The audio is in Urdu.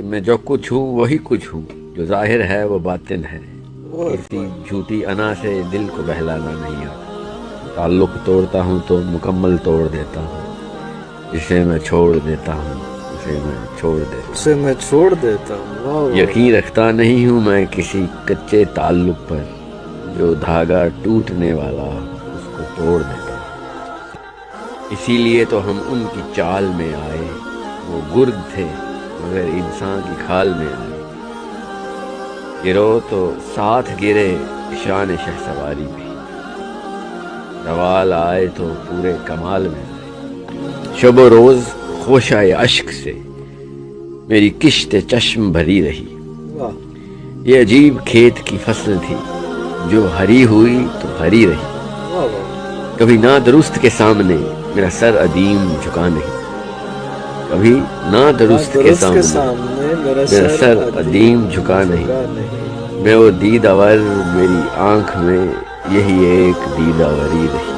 میں جو کچھ ہوں وہی کچھ ہوں، جو ظاہر ہے وہ باطن ہے۔ کسی جھوٹی انا سے دل کو بہلانا نہیں آتا۔ تعلق توڑتا ہوں تو مکمل توڑ دیتا ہوں، جسے میں چھوڑ دیتا ہوں اسے میں چھوڑ دیتا ہوں۔ یقین رکھتا نہیں ہوں میں کسی کچے تعلق پر، جو دھاگا ٹوٹنے والا اس کو توڑ دیتا ہوں۔ اسی لیے تو ہم ان کی چال میں آئے، وہ گرگ تھے مگر انسان کی کھال میں آئے۔ گرو تو ساتھ گرے شان شہسواری بھی، روال آئے تو پورے کمال میں آئے۔ شب و روز خوشائے اشک سے میری کشت چشم بھری رہی۔ یہ عجیب کھیت کی فصل تھی جو ہری ہوئی تو ہری رہی۔ کبھی نادرست کے سامنے میرا سر ادیم جھکا نہیں، کبھی نادرست کے سامنے میرا سر ادیم جھکا نہیں۔ میں وہ دید آور، میری آنکھ میں یہی ایک دید آوری رہی۔